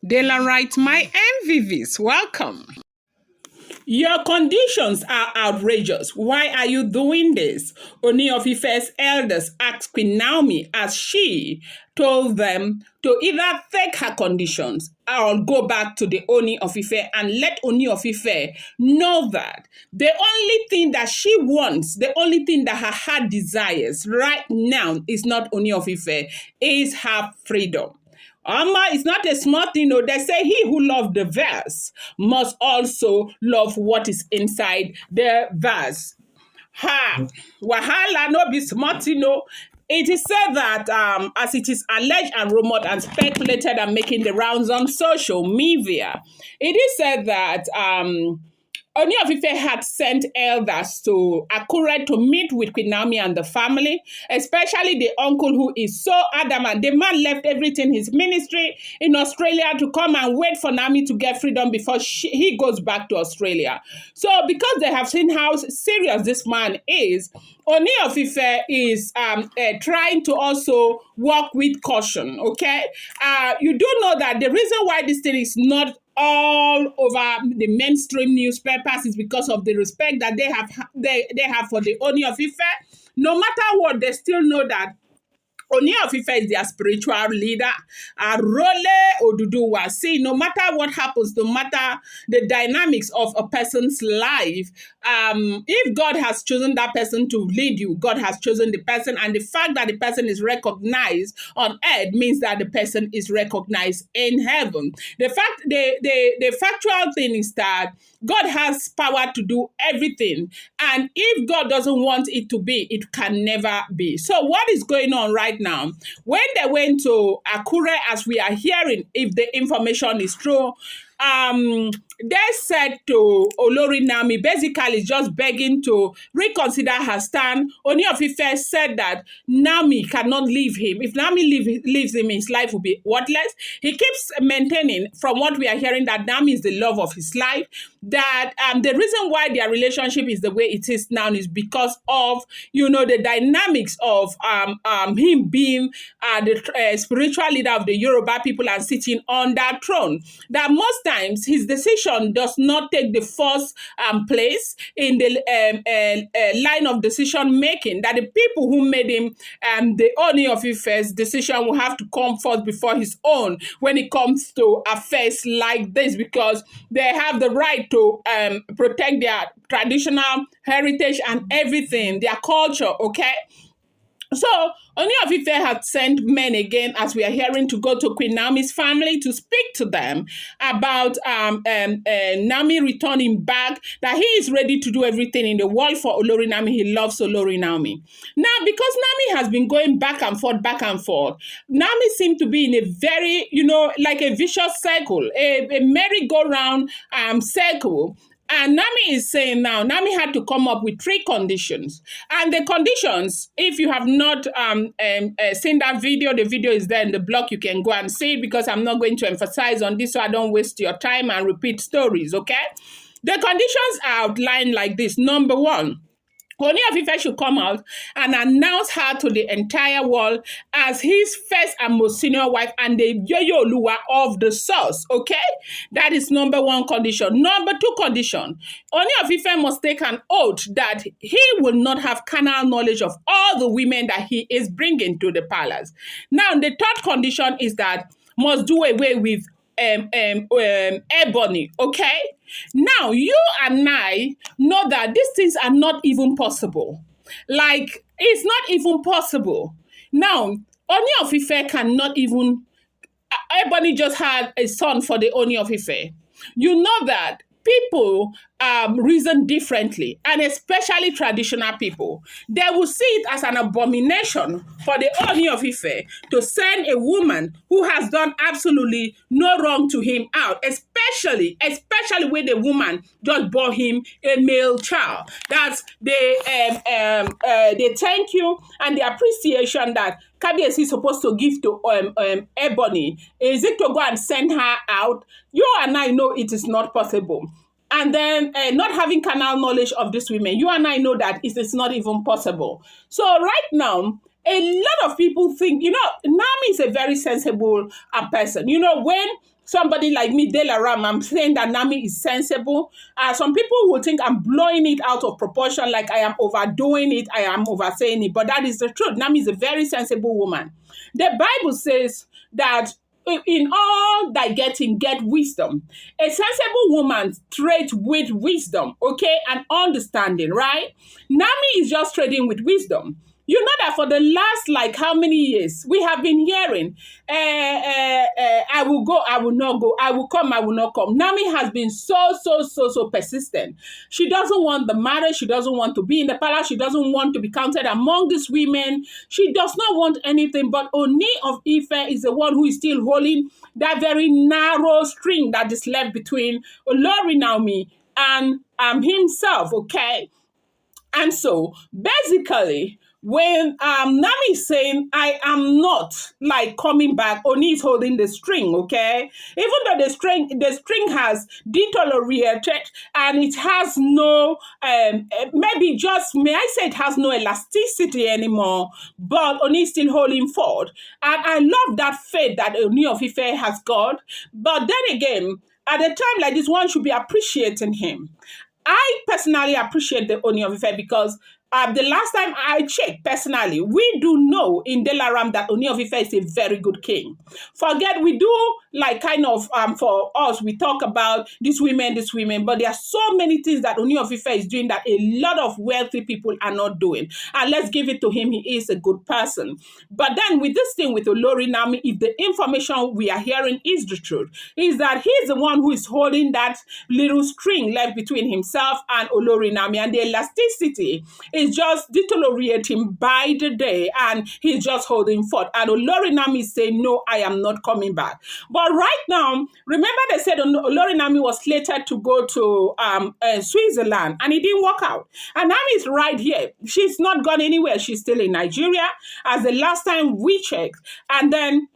Daylight, my MVVs, welcome. Your conditions are outrageous. Why are you doing this? Ooni of Ife's elders asked Queen Naomi as she told them to either take her conditions or go back to the Ooni of Ife and let Ooni of Ife know that the only thing that she wants, the only thing that her heart desires right now is not Ooni of Ife, is her freedom. It's not a small thing. No, they say he who loves the verse must also love what is inside the verse. Wahala no be small thing. No. It is said that as it is alleged and rumored and speculated and making the rounds on social media, it is said that Ooni of Ife had sent elders to Akure to meet with Queen Naomi and the family, especially the uncle who is so adamant. The man left everything, his ministry in Australia, to come and wait for Naomi to get freedom before he goes back to Australia. So because they have seen how serious this man is, Ooni of Ife is trying to also walk with caution, okay? You do know that the reason why this thing is not all over the mainstream newspapers is because of the respect that they have for the Ooni of Ife. No matter what, they still know that Ooni of Ife is their spiritual leader. Arole Oduduwa. See, no matter what happens, no matter the dynamics of a person's life, if God has chosen that person to lead you, God has chosen the person, and the fact that the person is recognized on earth means that the person is recognized in heaven. The factual thing is that God has power to do everything, and if God doesn't want it to be, it can never be. So what is going on right now? When they went to Akure, as we are hearing, if the information is true, they said to Olori Naomi, basically just begging to reconsider her stand. Ooni of Ife said that Naomi cannot leave him. If Naomi leaves him, his life will be worthless. He keeps maintaining, from what we are hearing, that Naomi is the love of his life. That the reason why their relationship is the way it is now is because of, the dynamics of him being the spiritual leader of the Yoruba people and sitting on that throne. That most times his decision does not take the first place in the line of decision making. That the people who made him the Ooni of Ife's decision will have to come first before his own when it comes to affairs like this, because they have the right to protect their traditional heritage and everything, their culture, okay? So, Ooni of Ife had sent men again, as we are hearing, to go to Queen Naomi's family to speak to them about Naomi returning back, that he is ready to do everything in the world for Olori Naomi. He loves Olori Naomi. Now, because Naomi has been going back and forth, Naomi seemed to be in a very, like a vicious circle, a merry-go-round circle. And Naomi is saying now, Naomi had to come up with 3 conditions. And the conditions, if you have not seen that video, the video is there in the blog. You can go and see it, because I'm not going to emphasize on this so I don't waste your time and repeat stories, okay? The conditions are outlined like this. Number 1, Ooni of Ife should come out and announce her to the entire world as his first and most senior wife and the Yoyo Oluwa of the source, okay? That is number 1 condition. Number 2 condition, Ooni of Ife must take an oath that he will not have carnal knowledge of all the women that he is bringing to the palace. Now, the 3rd condition is that must do away with Ebony, okay? Now, you and I know that these things are not even possible. Like, it's not even possible. Now, Ooni of Ife cannot even... Ebony just had a son for the Ooni of Ife. You know that people reason differently, and especially traditional people. They will see it as an abomination for the Ooni of Ife to send a woman who has done absolutely no wrong to him out, especially when the woman just bore him a male child. That's the thank you and the appreciation that Kabiyesi is supposed to give to Ebony. Is it to go and send her out? You and I know it is not possible. And then not having carnal knowledge of these women, you and I know that it is not even possible. So right now, a lot of people think, Naomi is a very sensible person. When somebody like me, Delaram, I'm saying that Nami is sensible. Some people will think I'm blowing it out of proportion, like I am overdoing it, I am oversaying it, but that is the truth. Nami is a very sensible woman. The Bible says that in all thy getting, get wisdom. A sensible woman trades with wisdom, okay, and understanding, right? Nami is just trading with wisdom. You know that for the last, like, how many years we have been hearing, I will go, I will not go, I will come, I will not come. Nami has been so persistent. She doesn't want the marriage. She doesn't want to be in the palace. She doesn't want to be counted among these women. She does not want anything. But Ooni of Ife is the one who is still holding that very narrow string that is left between Olori Naomi and himself, okay? And so basically, when Nami is saying, I am not like coming back, Oni is holding the string, okay? Even though the string has deteriorated and it has no, maybe just, may I say it has no elasticity anymore, but Oni is still holding forward. And I love that faith that Ooni of Ife has got. But then again, at a time like this, one should be appreciating him. I personally appreciate the Ooni of Ife because the last time I checked personally, we do know in Delaram that Ooni of Ife is a very good king. Forget, we do like kind of, for us, we talk about these women, but there are so many things that Ooni of Ife is doing that a lot of wealthy people are not doing. And let's give it to him, he is a good person. But then with this thing with Olori Naomi, if the information we are hearing is the truth, is that he's the one who is holding that little string left between himself and Olori Naomi, and the elasticity is just deteriorating by the day, and he's just holding forth. And Olori Naomi is saying, no, I am not coming back. But right now, remember they said Olori Naomi was slated to go to Switzerland, and it didn't work out. And Naomi is right here. She's not gone anywhere. She's still in Nigeria, as the last time we checked. And then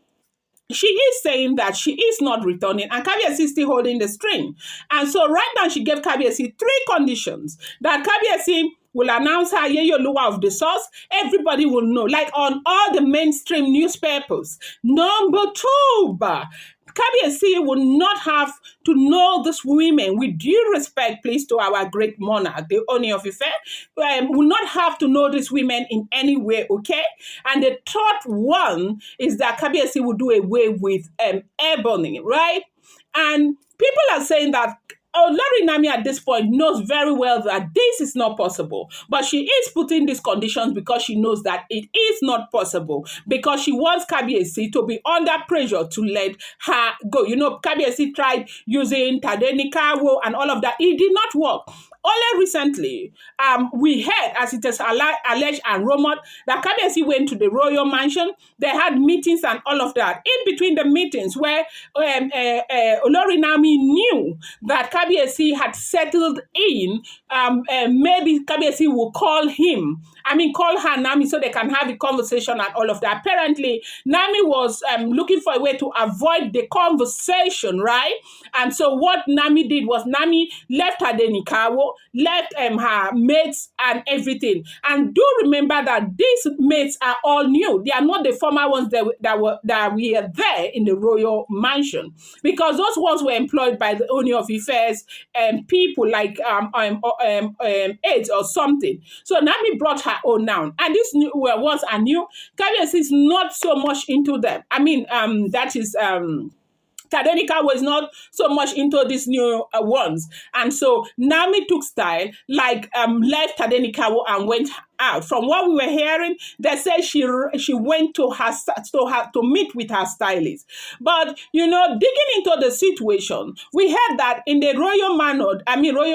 she is saying that she is not returning, and Kabiyesi is still holding the string. And so right now she gave Kabiyesi 3 conditions that Kabiyesi will announce her Yeyoluwa of the source. Everybody will know, like on all the mainstream newspapers. Number 2, Kabiyesi will not have to know these women, with due respect, please, to our great monarch, the Ooni of Ife, will not have to know these women in any way, okay? And the third one is that Kabiyesi will do away with Ebony, right? And people are saying that Olori Naomi at this point knows very well that this is not possible, but she is putting these conditions because she knows that it is not possible, because she wants Kabiyesi to be under pressure to let her go. You know, Kabiyesi tried using Tadenikawo and all of that. It did not work. Only recently, we heard, as it is alleged and rumored, that Kabiyesi went to the royal mansion. They had meetings and all of that. In between the meetings, where Olori Naomi knew that Kabiyesi had settled in, maybe Kabiyesi will call her Naomi, so they can have a conversation and all of that. Apparently, Naomi was looking for a way to avoid the conversation, right? And so what Naomi did was Naomi left her Denikawo, left her mates and everything. And do remember that these mates are all new. They are not the former ones that were there in the royal mansion, because those ones were employed by the Ooni of Ife's people, like aides or something. So Naomi brought her own now, and this ones are new. Kabiyesi is not so much into them. I mean, that is Tadenika was not so much into these new ones. And so Naomi took style, like left Tadenika and went out. From what we were hearing, they said she went to meet with her stylist. But digging into the situation, we heard that in the royal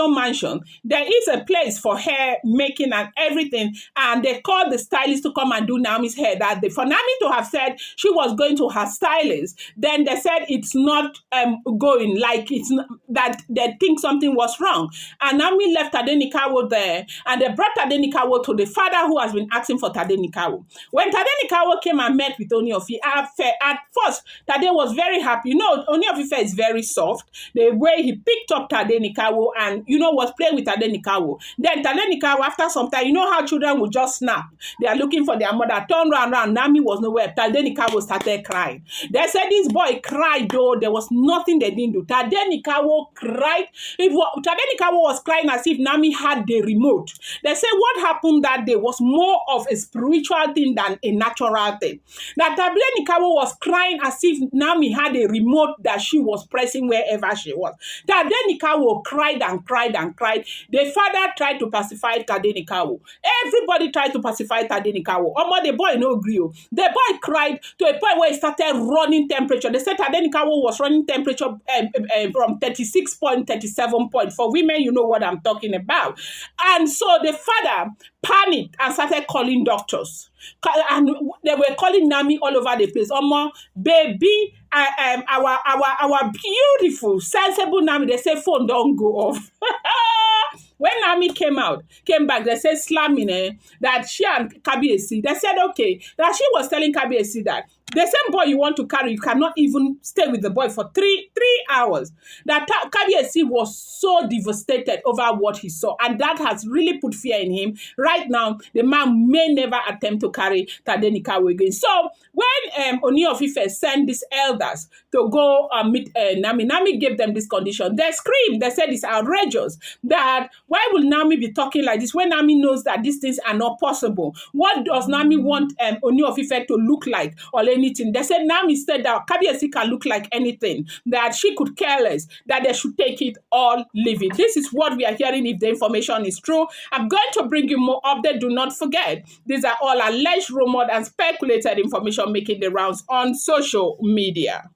mansion, there is a place for hair making and everything, and they called the stylist to come and do Naomi's hair. That day, for Naomi to have said she was going to her stylist, then they said it's not going, like it's not, that they think something was wrong. And Naomi left Tadenikawo there, and they brought Tadenikawo to the father who has been asking for Tadenikawo. When Tadenikawo came and met with Ooni of Ife, at first, Tade was very happy. You know, Ooni of Ife is very soft. The way he picked up Tadenikawo and, was playing with Tadenikawo. Then Tadenikawo, after some time, you know how children will just snap. They are looking for their mother. Turn round. Nami was nowhere. Tadenikawo started crying. They said this boy cried, though. There was nothing they didn't do. Tadenikawo cried. Tadenikawo was crying as if Nami had the remote. They said what happened that day was more of a spiritual thing than a natural thing. That Tadenikawo was crying as if Nami had a remote that she was pressing wherever she was. Tadenikawo cried and cried and cried. The father tried to pacify Tadenikawo. Everybody tried to pacify Tadenikawo. The boy no agree. The boy cried to a point where he started running temperature. They said Tadenikawo was running temperature from 36.37 point. For women, you know what I'm talking about. And so the father panicked and started calling doctors. And they were calling Nami all over the place. Baby, our beautiful, sensible Nami, they say phone don't go off. When Nami came back, they said slamming that she and Kabiesi, they said, okay, that she was telling Kabiesi that the same boy you want to carry, you cannot even stay with the boy for three hours. That Kabiesi was so devastated over what he saw, and that has really put fear in him. Right now, the man may never attempt to carry Tadenikawo again. So when Ooni of Ife sent these elders to go meet Nami, Nami gave them this condition. They screamed. They said it's outrageous. That why will Nami be talking like this when Nami knows that these things are not possible? What does Nami want Ooni of Ife to look like or anything? They said Nami said that Kabiesi can look like anything, that she could care less, that they should take it or leave it. This is what we are hearing if the information is true. I'm going to bring you more updates. Do not forget, these are all alleged, rumored, and speculated information making the rounds on social media.